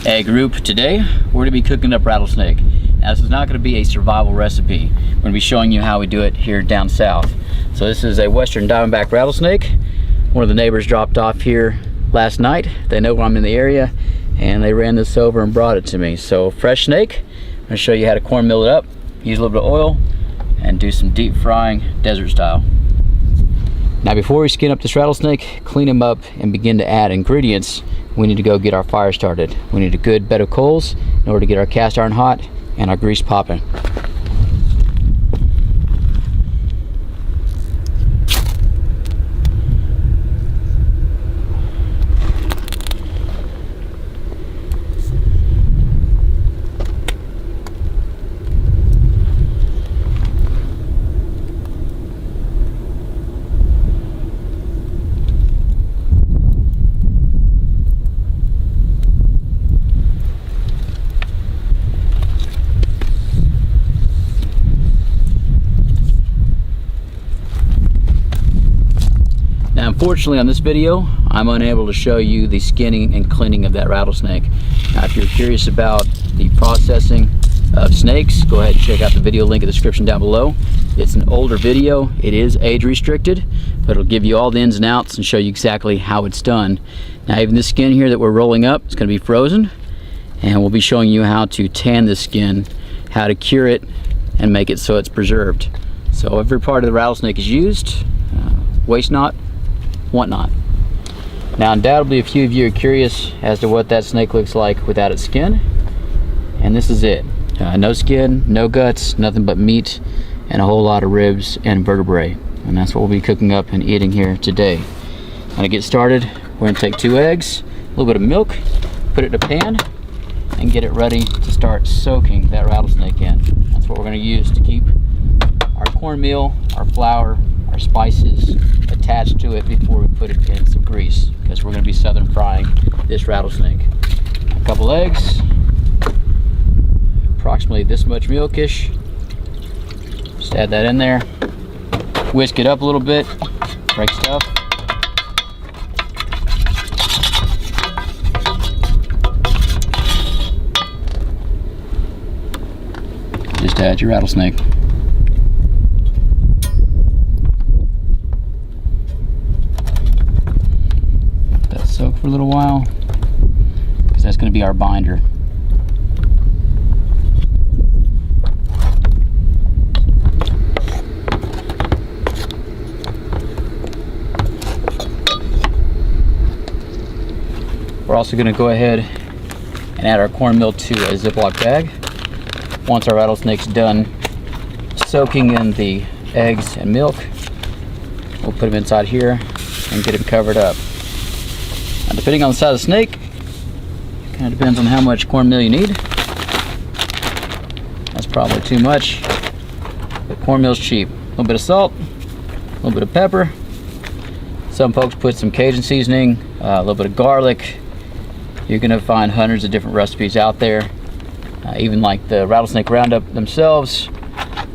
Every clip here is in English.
Hey group, today we're going to be cooking up rattlesnake. Now this is not going to be a survival recipe. We're going to be showing you how we do it here down south. So this is a western diamondback rattlesnake. One of the neighbors dropped off here last night. They know I'm in the area and they ran this over and brought it to me. So fresh snake. I'm going to show you how to cornmeal it up, use a little bit of oil, and do some deep frying desert style. Now before we skin up this rattlesnake, clean him up, and begin to add ingredients, we need to go get our fire started. We need a good bed of coals in order to get our cast iron hot and our grease popping. Unfortunately, on this video, I'm unable to show you the skinning and cleaning of that rattlesnake. Now, if you're curious about the processing of snakes, go ahead and check out the video link in the description down below. It's an older video. It is age restricted, but it'll give you all the ins and outs and show you exactly how it's done. Now, even this skin here that we're rolling up is going to be frozen, and we'll be showing you how to tan this skin, how to cure it, and make it so it's preserved. So every part of the rattlesnake is used, waste not, want not. Now undoubtedly a few of you are curious as to what that snake looks like without its skin, and this is it. No skin, no guts, nothing but meat and a whole lot of ribs and vertebrae, and that's what we'll be cooking up and eating here today. To get started, we're going to take 2 eggs, a little bit of milk, put it in a pan, and get it ready to start soaking that rattlesnake in. That's what we're going to use to keep our cornmeal, our flour, our spices attached to it before we put it in some grease, because we're going to be southern frying this rattlesnake. A couple eggs, approximately this much milkish. Just add that in there, whisk it up a little bit, break stuff. Just add your rattlesnake. Soak for a little while, because that's going to be our binder. We're also going to go ahead and add our cornmeal to a Ziploc bag. Once our rattlesnake's done soaking in the eggs and milk, we'll put them inside here and get them covered up. Now, depending on the size of the snake, kind of depends on how much cornmeal you need. That's probably too much, but cornmeal's cheap. A little bit of salt, a little bit of pepper. Some folks put some Cajun seasoning, a little bit of garlic. You're going to find hundreds of different recipes out there. Even like the Rattlesnake Roundup themselves,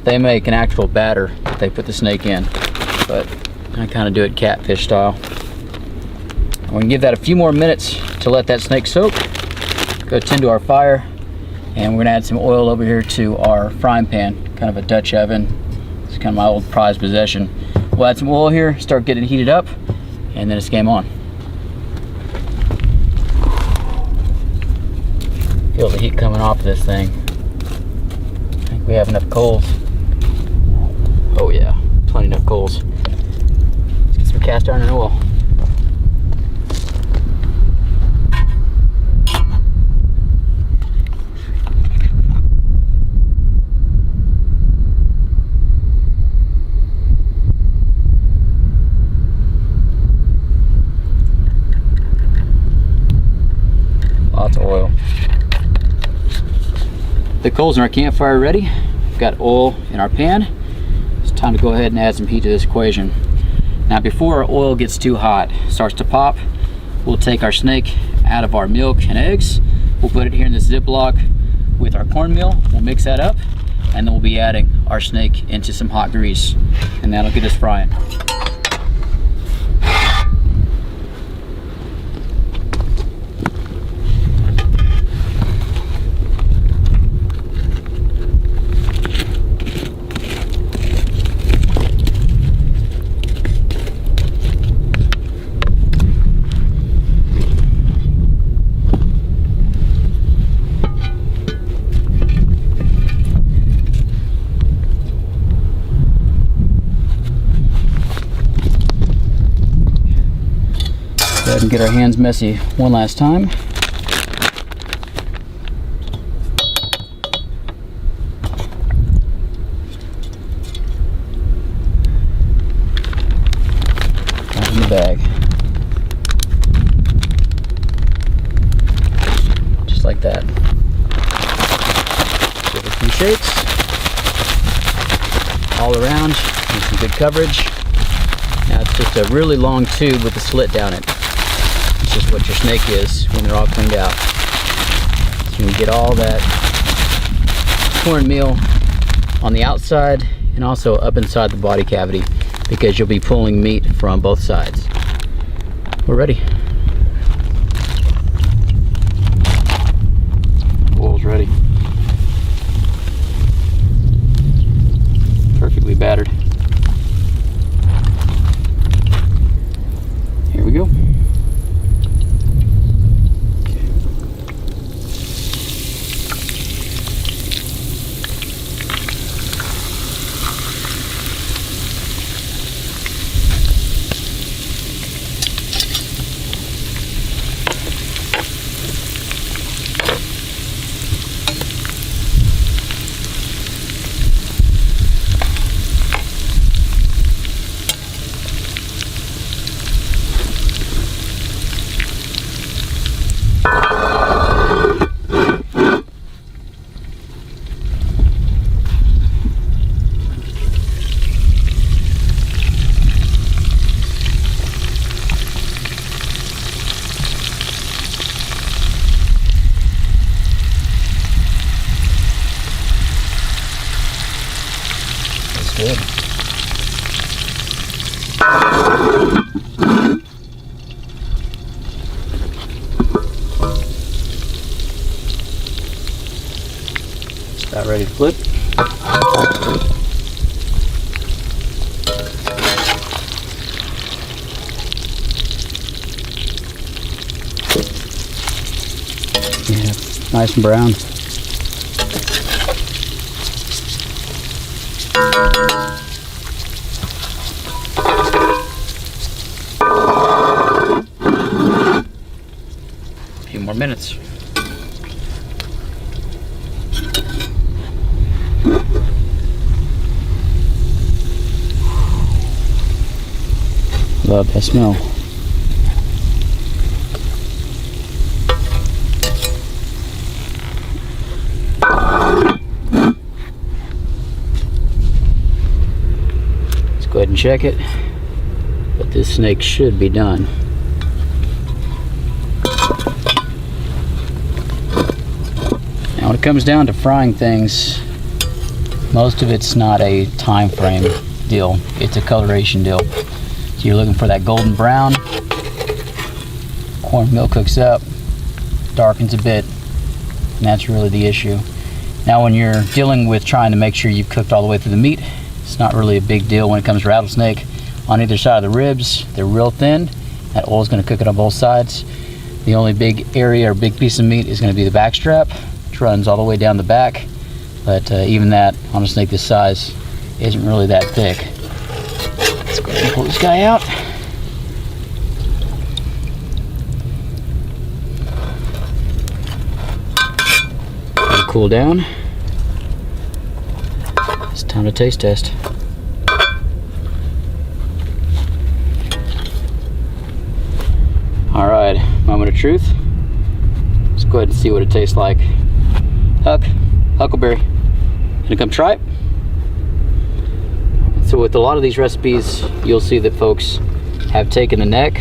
they make an actual batter that they put the snake in, but I kind of do it catfish style. We're going to give that a few more minutes to let that snake soak. Go tend to our fire, and we're going to add some oil over here to our frying pan, kind of a Dutch oven. It's kind of my old prized possession. We'll add some oil here, start getting it heated up, and then it's game on. Feel the heat coming off of this thing. I think we have enough coals. Oh yeah, plenty enough coals. Let's get some cast iron and oil. Lots of oil. The coals in our campfire are ready. We've got oil in our pan. It's time to go ahead and add some heat to this equation. Now before our oil gets too hot, starts to pop, we'll take our snake out of our milk and eggs. We'll put it here in this Ziploc with our cornmeal. We'll mix that up, and then we'll be adding our snake into some hot grease, and that'll get us frying. and get our hands messy one last time. Right in the bag. Just like that. Give it a few shakes. All around, and some good coverage. Now it's just a really long tube with a slit down it. It's just what your snake is when they're all cleaned out. So you can get all that cornmeal on the outside and also up inside the body cavity, because you'll be pulling meat from both sides. We're ready. Oil's ready. Perfectly battered. Here we go. Good. It's about ready to flip. Yeah, nice and brown. Few more minutes. Love that smell. Let's go ahead and check it. But this snake should be done. Now when it comes down to frying things, most of it's not a time frame deal, it's a coloration deal. So you're looking for that golden brown, cornmeal cooks up, darkens a bit, and that's really the issue. Now when you're dealing with trying to make sure you've cooked all the way through the meat, it's not really a big deal when it comes to rattlesnake. On either side of the ribs, they're real thin. That oil's gonna cook it on both sides. The only big area or big piece of meat is gonna be the back strap, which runs all the way down the back. But even that, on a snake this size, isn't really that thick. Let's go ahead and pull this guy out. Let it cool down. It's time to taste test. All right, moment of truth. Let's go ahead and see what it tastes like. Huckleberry. Gonna come try it. So with a lot of these recipes, you'll see that folks have taken the neck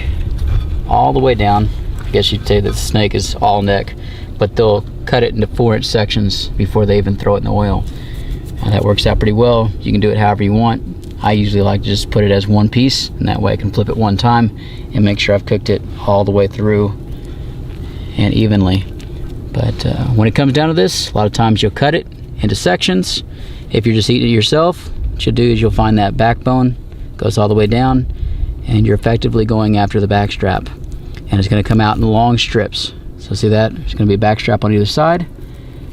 all the way down. I guess you'd say that the snake is all neck, but they'll cut it into 4-inch sections before they even throw it in the oil. And that works out pretty well. You can do it however you want. I usually like to just put it as one piece, and that way I can flip it one time and make sure I've cooked it all the way through and evenly. But when it comes down to this, a lot of times you'll cut it into sections. If you're just eating it yourself, what you'll do is you'll find that backbone goes all the way down, and you're effectively going after the back strap, and it's going to come out in long strips. So see that? There's going to be a back strap on either side.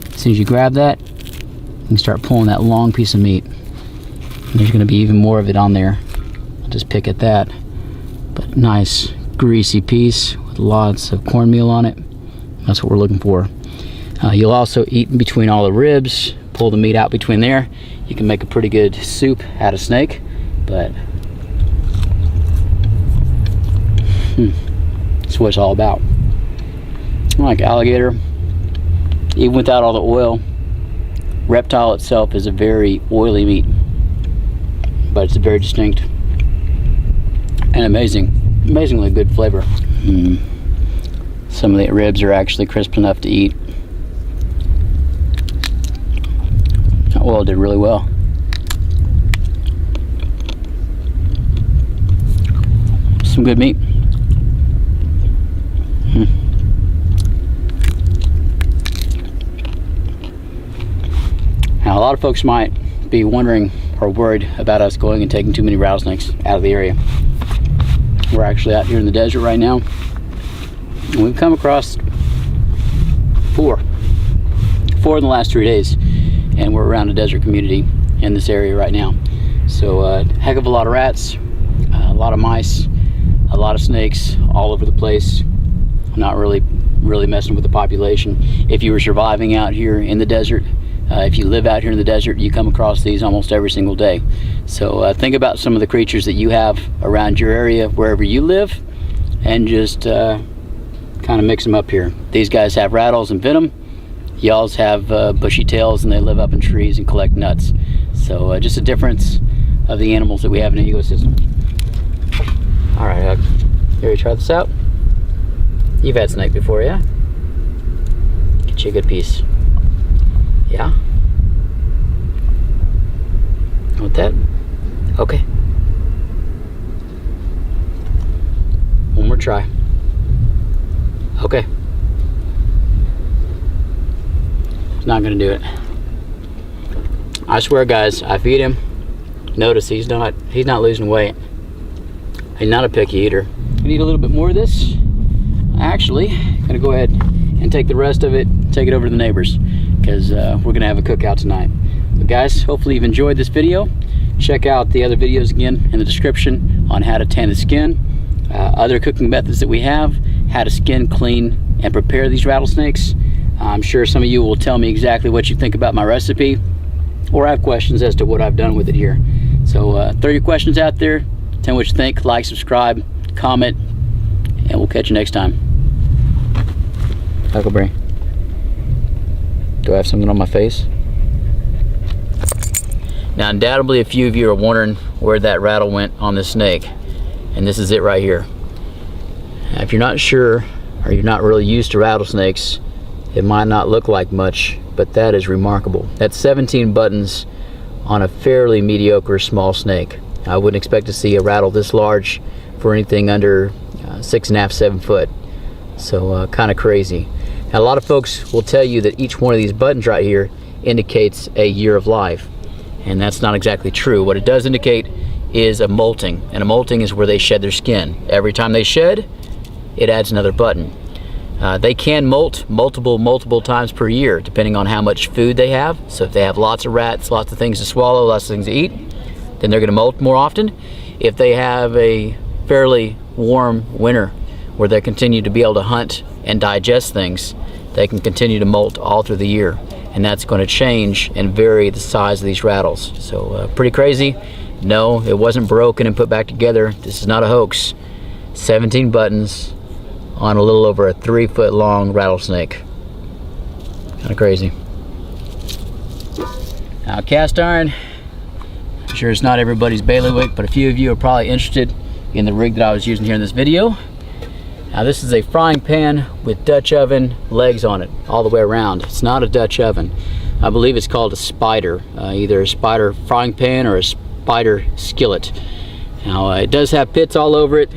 As soon as you grab that, you can start pulling that long piece of meat. And there's going to be even more of it on there. I'll just pick at that. But nice, greasy piece with lots of cornmeal on it. That's what we're looking for. You'll also eat in between all the ribs, pull the meat out between there. You can make a pretty good soup out of snake, but that's what it's all about. Like alligator, even without all the oil, reptile itself is a very oily meat, but it's very distinct and amazingly good flavor. Some of the ribs are actually crisp enough to eat. That oil did really well. Some good meat. Now, a lot of folks might be wondering or worried about us going and taking too many rattlesnakes out of the area. We're actually out here in the desert right now, and we've come across four in the last 3 days, and we're around a desert community in this area right now. So a heck of a lot of rats, a lot of mice, a lot of snakes all over the place. Not really messing with the population. If you were surviving out here in the desert, if you live out here in the desert, you come across these almost every single day. So think about some of the creatures that you have around your area, wherever you live, and just kind of mix them up here. These guys have rattles and venom. Y'all's have bushy tails, and they live up in trees and collect nuts. So just a difference of the animals that we have in the ecosystem. All right, Hug, here, you try this out. You've had snake before, yeah? Get you a good piece. Yeah? Want that? Okay. One more try. Okay. It's not gonna do it. I swear, guys, I feed him. Notice he's not losing weight. He's not a picky eater. I need a little bit more of this. Actually, gonna go ahead and take the rest of it, take it over to the neighbors, because we're gonna have a cookout tonight. But guys, hopefully you've enjoyed this video. Check out the other videos again in the description on how to tan the skin, other cooking methods that we have, how to skin, clean, and prepare these rattlesnakes. I'm sure some of you will tell me exactly what you think about my recipe, or have questions as to what I've done with it here. So throw your questions out there, tell me what you think, like, subscribe, comment, and we'll catch you next time. Huckleberry. Do I have something on my face? Now, undoubtedly, a few of you are wondering where that rattle went on this snake, and this is it right here. Now, if you're not sure, or you're not really used to rattlesnakes, it might not look like much, but that is remarkable. That's 17 buttons on a fairly mediocre small snake. I wouldn't expect to see a rattle this large for anything under 6.5, 7 foot. So kind of crazy. Now, a lot of folks will tell you that each one of these buttons right here indicates a year of life, and that's not exactly true. What it does indicate is a molting, and a molting is where they shed their skin. Every time they shed, it adds another button. They can molt multiple times per year, depending on how much food they have. So if they have lots of rats, lots of things to swallow, lots of things to eat, then they're going to molt more often. If they have a fairly warm winter where they continue to be able to hunt and digest things, they can continue to molt all through the year, and that's going to change and vary the size of these rattles. So pretty crazy. No, it wasn't broken and put back together. This is not a hoax. 17 buttons on a little over a 3 foot long rattlesnake. Kind of crazy. Now, cast iron, I'm sure it's not everybody's bailiwick, but a few of you are probably interested in the rig that I was using here in this video. Now, this is a frying pan with Dutch oven legs on it all the way around. It's not a Dutch oven. I believe it's called a spider, either a spider frying pan or a spider skillet. Now, it does have pits all over it.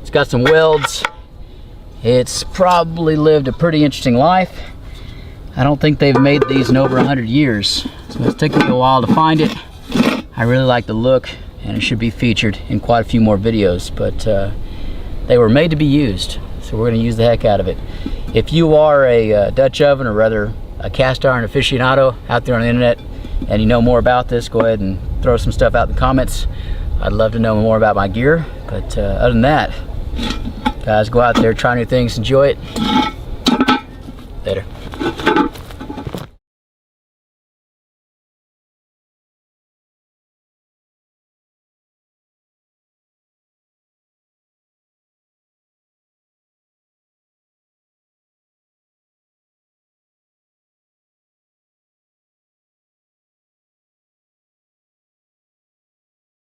It's got some welds. It's probably lived a pretty interesting life. I don't think they've made these in over 100 years. So it's taken me a while to find it. I really like the look, and it should be featured in quite a few more videos, but they were made to be used, so we're going to use the heck out of it. If you are a Dutch oven, or rather a cast iron aficionado out there on the internet, and you know more about this, go ahead and throw some stuff out in the comments. I'd love to know more about my gear, but other than that, Guys, go out there, try new things, enjoy it. Later.